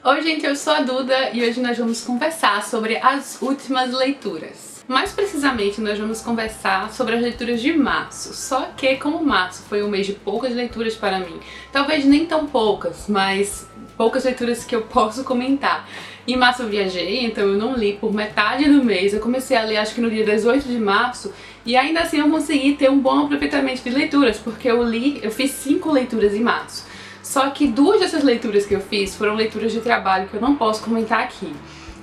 Oi gente, eu sou a Duda e hoje nós vamos conversar sobre as últimas leituras. Mais precisamente, nós vamos conversar sobre as leituras de março, só que como março foi um mês de poucas leituras para mim, talvez nem tão poucas, mas poucas leituras que eu posso comentar. Em março eu viajei, então eu não li por metade do mês, eu comecei a ler acho que no dia 18 de março e ainda assim eu consegui ter um bom aproveitamento de leituras, porque eu fiz 5 leituras em março. Só que 2 dessas leituras que eu fiz foram leituras de trabalho que eu não posso comentar aqui.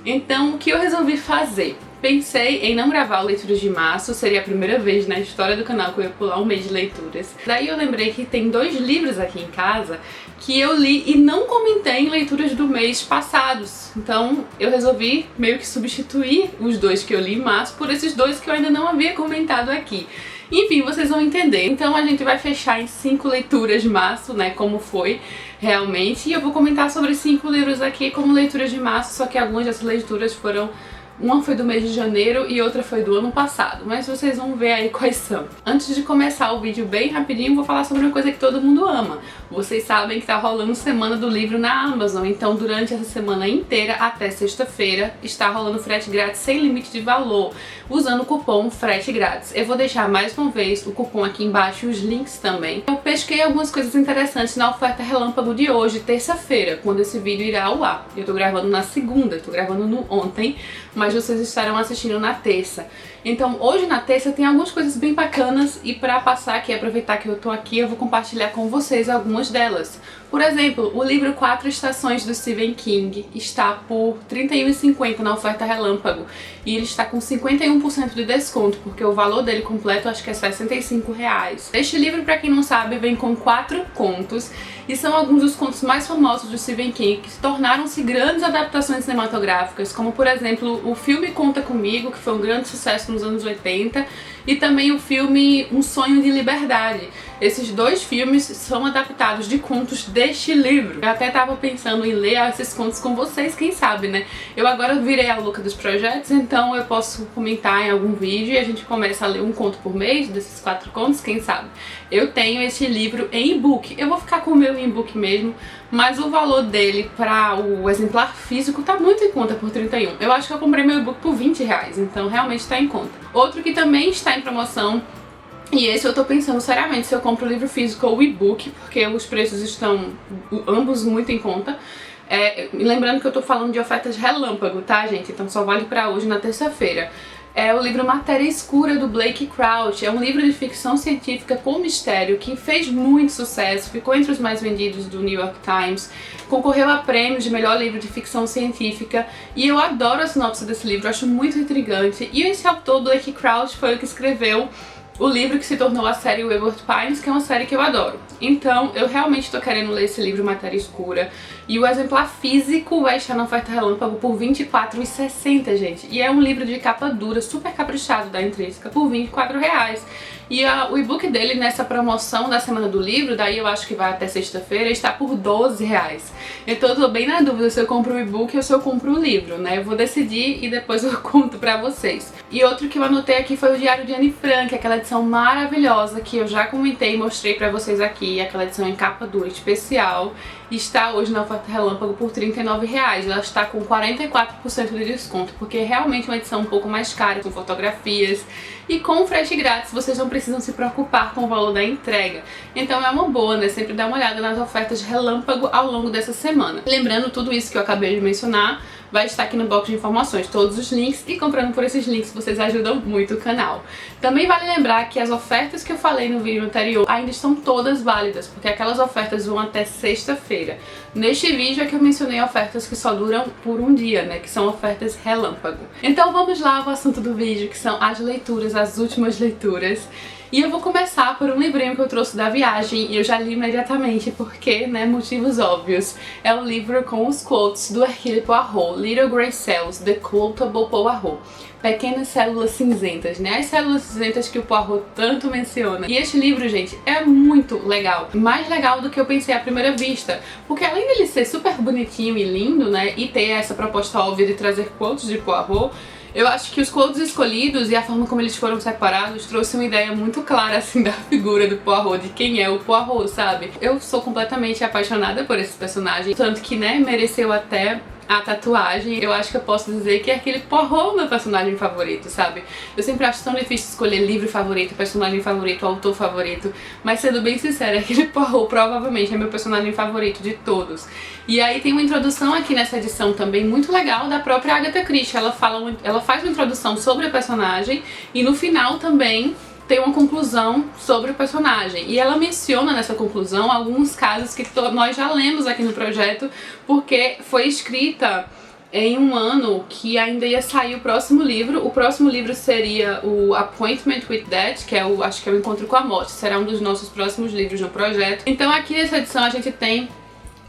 Então, o que eu resolvi fazer? Pensei em não gravar leituras de março, seria a primeira vez na história do canal que eu ia pular um mês de leituras. Daí eu lembrei que tem 2 livros aqui em casa que eu li e não comentei em leituras do mês passados. Então eu resolvi meio que substituir os 2 que eu li em março por esses 2 que eu ainda não havia comentado aqui. Enfim, vocês vão entender. Então a gente vai fechar em 5 leituras de março, né, como foi realmente. E eu vou comentar sobre 5 livros aqui como leituras de março, só que algumas dessas leituras foram... Uma foi do mês de janeiro e outra foi do ano passado, mas vocês vão ver aí quais são. Antes de começar o vídeo bem rapidinho, vou falar sobre uma coisa que todo mundo ama. Vocês sabem que tá rolando Semana do Livro na Amazon, então durante essa semana inteira, até sexta-feira, está rolando frete grátis sem limite de valor, usando o cupom frete grátis. Eu vou deixar mais uma vez o cupom aqui embaixo e os links também. Eu pesquei algumas coisas interessantes na oferta relâmpago de hoje, terça-feira, quando esse vídeo irá ao ar. Eu tô gravando na segunda, tô gravando no ontem, mas vocês estarão assistindo na terça. Então hoje na terça tem algumas coisas bem bacanas e pra passar aqui, aproveitar que eu tô aqui, eu vou compartilhar com vocês algumas delas. Por exemplo, o livro 4 Estações do Stephen King está por R$ 31,50 na oferta relâmpago e ele está com 51% de desconto, porque o valor dele completo acho que é R$ 65. Este livro, pra quem não sabe, vem com 4 contos e são alguns dos contos mais famosos do Stephen King que tornaram-se grandes adaptações cinematográficas, como por exemplo o filme Conta Comigo, que foi um grande sucesso nos anos 80, e também o filme Um Sonho de Liberdade. Esses 2 filmes são adaptados de contos deste livro. Eu até tava pensando em ler esses contos com vocês, quem sabe, né? Eu agora virei a louca dos projetos, então eu posso comentar em algum vídeo e a gente começa a ler um conto por mês desses 4 contos, quem sabe? Eu tenho esse livro em e-book, eu vou ficar com o meu em e-book mesmo, mas o valor dele para o exemplar físico tá muito em conta por 31. Eu acho que eu comprei meu e-book por R$20, então realmente tá em conta. Outro que também está em promoção, e esse eu tô pensando seriamente se eu compro o livro físico ou o e-book, porque os preços estão ambos muito em conta. Lembrando que eu tô falando de ofertas relâmpago, tá, gente? Então só vale pra hoje, na terça-feira. É o livro Matéria Escura, do Blake Crouch. É um livro de ficção científica com mistério que fez muito sucesso, ficou entre os mais vendidos do New York Times, concorreu a prêmios de melhor livro de ficção científica e eu adoro a sinopse desse livro, acho muito intrigante. E esse autor, Blake Crouch, foi o que escreveu o livro que se tornou a série Wayward Pines, que é uma série que eu adoro. Então eu realmente tô querendo ler esse livro Matéria Escura. E o exemplar físico vai estar na oferta relâmpago por R$ 24,60, gente. E é um livro de capa dura, super caprichado da Intrínseca, por R$ 24. E o e-book dele nessa promoção da Semana do Livro, daí eu acho que vai até sexta-feira, está por R$ 12. Então eu tô bem na dúvida se eu compro o e-book ou se eu compro o livro, né? Eu vou decidir e depois eu conto pra vocês. E outro que eu anotei aqui foi o Diário de Anne Frank, aquela edição maravilhosa que eu já comentei e mostrei pra vocês aqui, aquela edição em capa dura especial. Está hoje na oferta relâmpago por R$ 39. Ela está com 44% de desconto, porque é realmente uma edição um pouco mais cara, com fotografias e com frete grátis. Vocês não precisam se preocupar com o valor da entrega. Então é uma boa, né? Sempre dar uma olhada nas ofertas relâmpago ao longo dessa semana. Lembrando, tudo isso que eu acabei de mencionar vai estar aqui no box de informações, todos os links, e comprando por esses links vocês ajudam muito o canal. Também vale lembrar que as ofertas que eu falei no vídeo anterior ainda estão todas válidas, porque aquelas ofertas vão até sexta-feira. Neste vídeo é que eu mencionei ofertas que só duram por um dia, né, que são ofertas relâmpago. Então vamos lá ao assunto do vídeo, que são as leituras, as últimas leituras. E eu vou começar por um livrinho que eu trouxe da viagem e eu já li imediatamente porque, né, motivos óbvios. É o livro com os quotes do Hercule Poirot, Little Grey Cells, The Quotable Poirot. Pequenas células cinzentas, né? As células cinzentas que o Poirot tanto menciona. E este livro, gente, é muito legal. Mais legal do que eu pensei à primeira vista. Porque além dele ser super bonitinho e lindo, né, e ter essa proposta óbvia de trazer quotes de Poirot, Eu acho que os quotes escolhidos e a forma como eles foram separados trouxe uma ideia muito clara, assim, da figura do Poirot, de quem é o Poirot, sabe? Eu sou completamente apaixonada por esse personagem, tanto que, né, mereceu até a tatuagem. Eu acho que eu posso dizer que é aquele Poirot meu personagem favorito, sabe? Eu sempre acho tão difícil escolher livro favorito, personagem favorito, autor favorito, mas sendo bem sincera, aquele Poirot provavelmente é meu personagem favorito de todos. E aí tem uma introdução aqui nessa edição também muito legal da própria Agatha Christie. Ela faz uma introdução sobre o personagem e no final também tem uma conclusão sobre o personagem. E ela menciona nessa conclusão alguns casos que nós já lemos aqui no projeto, porque foi escrita em um ano que ainda ia sair o próximo livro. O próximo livro seria o Appointment with Death, que é acho que é o Encontro com a Morte. Será um dos nossos próximos livros no projeto. Então aqui nessa edição a gente tem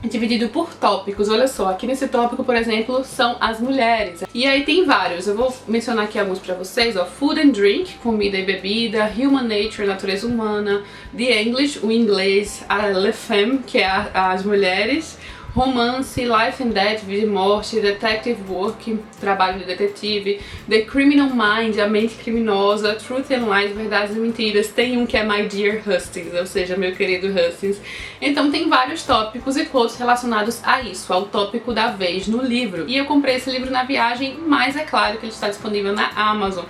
dividido por tópicos. Olha só, aqui nesse tópico, por exemplo, são as mulheres. E aí tem vários, eu vou mencionar aqui alguns pra vocês, ó. Food and Drink, comida e bebida, Human Nature, natureza humana, The English, o inglês, a Le Femme, que é as mulheres, romance, life and death, vida e morte, detective work, trabalho de detetive, the criminal mind, a mente criminosa, truth and lies, verdades e mentiras. Tem um que é My Dear Hustings, ou seja, meu querido Hustings. Então tem vários tópicos e quotes relacionados a isso, ao tópico da vez no livro. E eu comprei esse livro na viagem, mas é claro que ele está disponível na Amazon.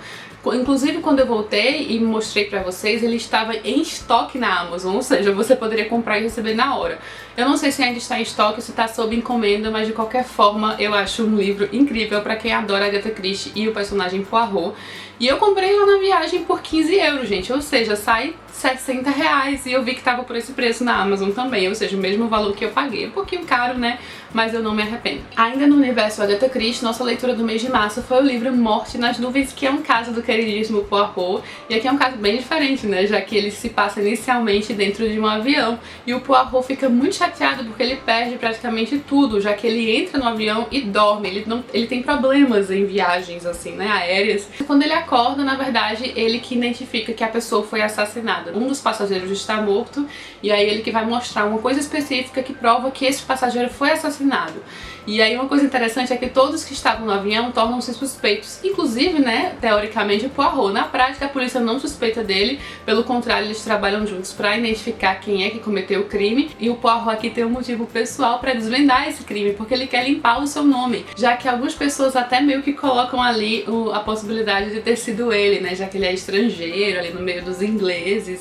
Inclusive, quando eu voltei e mostrei pra vocês, ele estava em estoque na Amazon, ou seja, você poderia comprar e receber na hora. Eu não sei se ainda está em estoque ou se está sob encomenda, mas de qualquer forma eu acho um livro incrível pra quem adora Agatha Christie e o personagem Poirot. E eu comprei lá na viagem por 15 euros, gente, ou seja, sai 60 reais, e eu vi que tava por esse preço na Amazon também, ou seja, o mesmo valor que eu paguei. Um pouquinho caro, né, mas eu não me arrependo. Ainda no universo Agatha Christie, nossa leitura do mês de março foi o livro Morte nas Nuvens, que é um caso do queridíssimo Poirot, e aqui é um caso bem diferente, né, já que ele se passa inicialmente dentro de um avião, e o Poirot fica muito chateado porque ele perde praticamente tudo, já que ele entra no avião e dorme, ele tem problemas em viagens, assim, né, aéreas. E quando ele acorda, na verdade, ele que identifica que a pessoa foi assassinada. Um dos passageiros está morto, e aí ele que vai mostrar uma coisa específica que prova que esse passageiro foi assassinado. E aí uma coisa interessante é que todos que estavam no avião tornam-se suspeitos, inclusive, né, teoricamente, o Poirot. Na prática, a polícia não suspeita dele, pelo contrário, eles trabalham juntos para identificar quem é que cometeu o crime, e o Poirot aqui tem um motivo pessoal para desvendar esse crime, porque ele quer limpar o seu nome, já que algumas pessoas até meio que colocam ali a possibilidade de ter sido ele, né, já que ele é estrangeiro, ali no meio dos ingleses.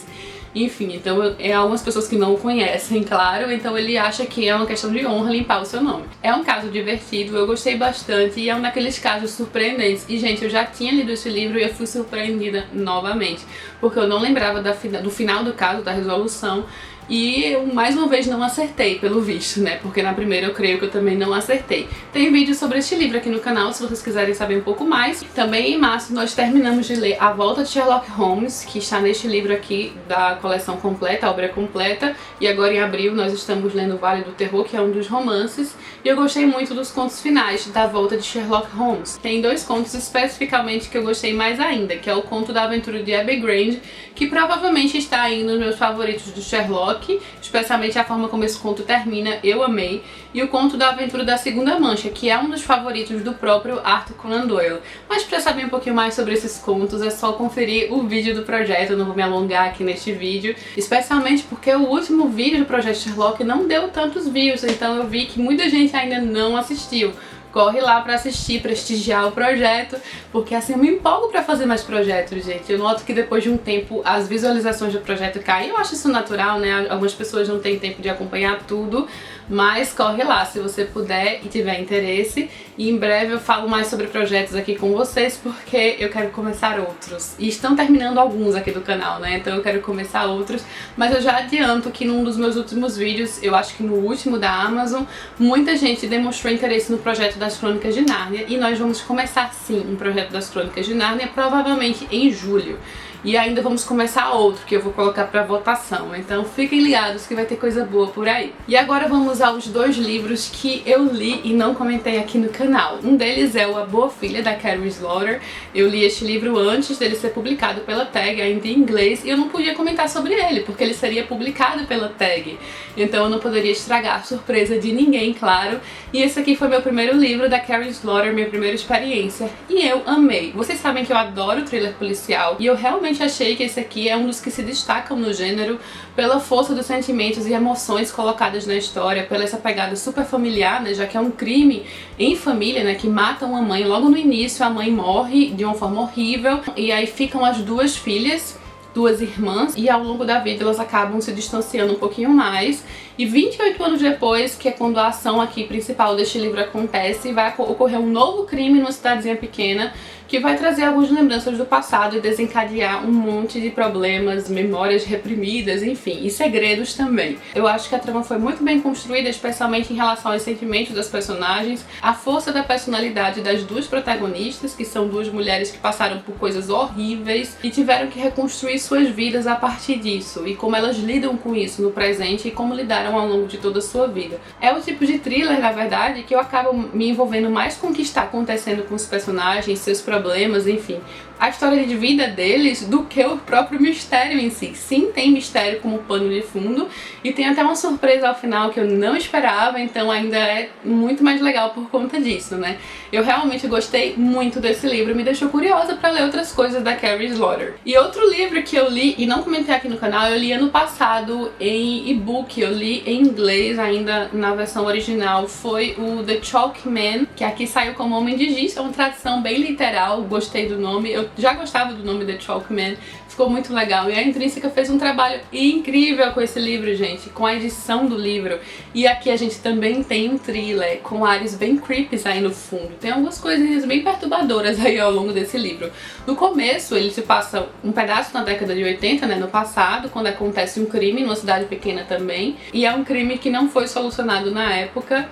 Enfim, então algumas pessoas que não o conhecem, claro, então ele acha que é uma questão de honra limpar o seu nome. É um caso divertido, eu gostei bastante e é um daqueles casos surpreendentes. E, gente, eu já tinha lido esse livro e eu fui surpreendida novamente, porque eu não lembrava do final do caso, da resolução. E eu mais uma vez não acertei, pelo visto, né? Porque na primeira eu creio que eu também não acertei. Tem vídeo sobre este livro aqui no canal, se vocês quiserem saber um pouco mais. Também em março nós terminamos de ler A Volta de Sherlock Holmes, que está neste livro aqui da coleção completa, a obra completa. E agora em abril nós estamos lendo O Vale do Terror, que é um dos romances. E eu gostei muito dos contos finais da Volta de Sherlock Holmes. Tem dois contos especificamente que eu gostei mais ainda, que é o conto da aventura de Abbey Grange, que provavelmente está aí nos meus favoritos do Sherlock, especialmente a forma como esse conto termina, eu amei. E o conto da aventura da Segunda Mancha, que é um dos favoritos do próprio Arthur Conan Doyle. Mas para saber um pouquinho mais sobre esses contos é só conferir o vídeo do projeto, eu não vou me alongar aqui neste vídeo, especialmente porque o último vídeo do projeto Sherlock não deu tantos views, então eu vi que muita gente ainda não assistiu. Corre lá pra assistir, prestigiar o projeto, porque assim eu me empolgo pra fazer mais projetos, gente. Eu noto que depois de um tempo as visualizações do projeto caem. Eu acho isso natural, né? Algumas pessoas não têm tempo de acompanhar tudo, mas corre lá se você puder e tiver interesse. E em breve eu falo mais sobre projetos aqui com vocês, porque eu quero começar outros. E estão terminando alguns aqui do canal, né? Então eu quero começar outros, mas eu já adianto que num dos meus últimos vídeos, eu acho que no último da Amazon, muita gente demonstrou interesse no projeto das Crônicas de Nárnia, e nós vamos começar sim um projeto das Crônicas de Nárnia, provavelmente em julho. E ainda vamos começar outro, que eu vou colocar pra votação. Então fiquem fiquem ligados que vai ter coisa boa por aí. E agora vamos aos 2 livros que eu li e não comentei aqui no canal. Um deles é o A Boa Filha, da Carrie Slaughter. Eu li este livro antes dele ser publicado pela Tag, ainda em inglês, e eu não podia comentar sobre ele, porque ele seria publicado pela Tag. Então eu não poderia estragar a surpresa de ninguém, claro. E esse aqui foi meu primeiro livro da Carrie Slaughter, minha primeira experiência, e eu amei. Vocês sabem que eu adoro thriller policial, e eu realmente achei que esse aqui é um dos que se destacam no gênero pela força dos sentimentos e emoções colocadas na história, pela essa pegada super familiar, né, já que é um crime em família, né, que matam uma mãe. Logo no início a mãe morre de uma forma horrível, e aí ficam as 2 filhas, 2 irmãs, e ao longo da vida elas acabam se distanciando um pouquinho mais. E 28 anos depois, que é quando a ação aqui principal deste livro acontece, vai ocorrer um novo crime numa cidadezinha pequena que vai trazer algumas lembranças do passado e desencadear um monte de problemas, memórias reprimidas, enfim, e segredos também. Eu acho que a trama foi muito bem construída, especialmente em relação aos sentimentos das personagens, a força da personalidade das 2 protagonistas, que são 2 mulheres que passaram por coisas horríveis e tiveram que reconstruir suas vidas a partir disso, e como elas lidam com isso no presente e como lidaram ao longo de toda a sua vida. É o tipo de thriller, na verdade, que eu acabo me envolvendo mais com o que está acontecendo com os personagens, seus problemas, enfim, a história de vida deles, do que o próprio mistério em si. Sim, tem mistério como pano de fundo, e tem até uma surpresa ao final que eu não esperava, então ainda é muito mais legal por conta disso, né? Eu realmente gostei muito desse livro, me deixou curiosa pra ler outras coisas da Carrie Slaughter. E outro livro que eu li, e não comentei aqui no canal, eu li ano passado em e-book, eu li em inglês ainda na versão original, foi o The Chalk Man, que aqui saiu como Homem de Giz, é uma tradução bem literal, gostei do nome, eu já gostava do nome The Chalk Man, ficou muito legal. E a Intrínseca fez um trabalho incrível com esse livro, gente, com a edição do livro. E aqui a gente também tem um thriller com áreas bem creepy aí no fundo. Tem algumas coisinhas bem perturbadoras aí ao longo desse livro. No começo, ele se passa um pedaço na década de 80, né, no passado, quando acontece um crime numa cidade pequena também. E é um crime que não foi solucionado na época.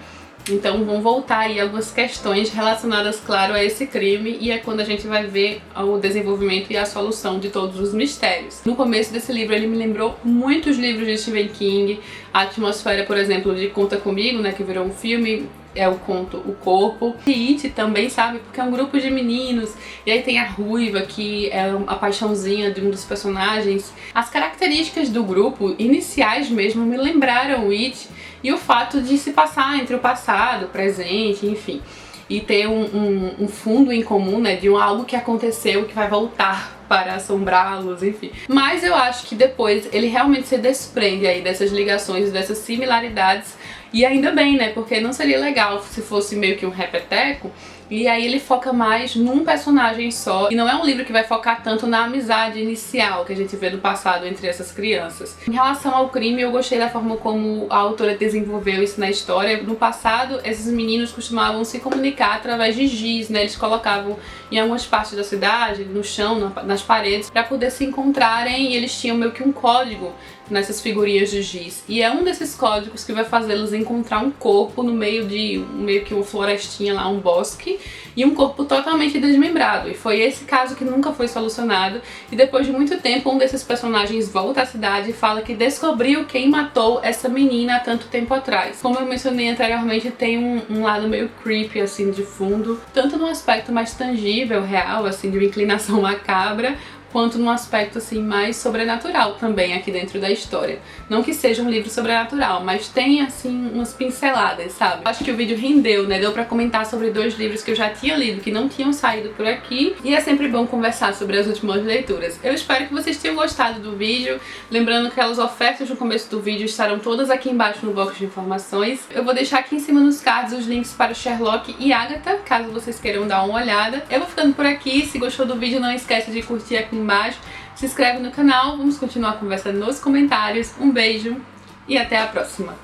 Então vão voltar aí algumas questões relacionadas, claro, a esse crime, e é quando a gente vai ver o desenvolvimento e a solução de todos os mistérios. No começo desse livro ele me lembrou muitos livros de Stephen King, a atmosfera, por exemplo, de Conta Comigo, né, que virou um filme, é o conto O Corpo. E It também, sabe, porque é um grupo de meninos, e aí tem a Ruiva, que é a paixãozinha de um dos personagens. As características do grupo, iniciais mesmo, me lembraram It, e o fato de se passar entre o passado, o presente, enfim, e ter um fundo em comum, né, de algo que aconteceu que vai voltar para assombrá-los, enfim. Mas eu acho que depois ele realmente se desprende aí dessas ligações, dessas similaridades, e ainda bem, né, porque não seria legal se fosse meio que um repeteco. E aí ele foca mais num personagem só, e não é um livro que vai focar tanto na amizade inicial que a gente vê do passado entre essas crianças. Em relação ao crime, eu gostei da forma como a autora desenvolveu isso na história. No passado, esses meninos costumavam se comunicar através de giz, né? Eles colocavam em algumas partes da cidade, no chão, nas paredes, para poder se encontrarem, e eles tinham meio que um código nessas figurinhas de giz. E é um desses códigos que vai fazê-los encontrar um corpo no meio de meio que uma florestinha lá, um bosque, e um corpo totalmente desmembrado. E foi esse caso que nunca foi solucionado, e depois de muito tempo um desses personagens volta à cidade e fala que descobriu quem matou essa menina há tanto tempo atrás. Como eu mencionei anteriormente, tem um lado meio creepy assim de fundo, tanto no aspecto mais tangível, real, assim, de uma inclinação macabra, quanto num aspecto assim mais sobrenatural também aqui dentro da história. Não que seja um livro sobrenatural, mas tem assim umas pinceladas, sabe? Acho que o vídeo rendeu, né? Deu pra comentar sobre 2 livros que eu já tinha lido, que não tinham saído por aqui, e é sempre bom conversar sobre as últimas leituras. Eu espero que vocês tenham gostado do vídeo, lembrando que aquelas ofertas no começo do vídeo estarão todas aqui embaixo no box de informações. Eu vou deixar aqui em cima nos cards os links para o Sherlock e Agatha, caso vocês queiram dar uma olhada. Eu vou ficando por aqui. Se gostou do vídeo, não esquece de curtir aqui embaixo, se inscreve no canal, vamos continuar conversando nos comentários. Um beijo e até a próxima!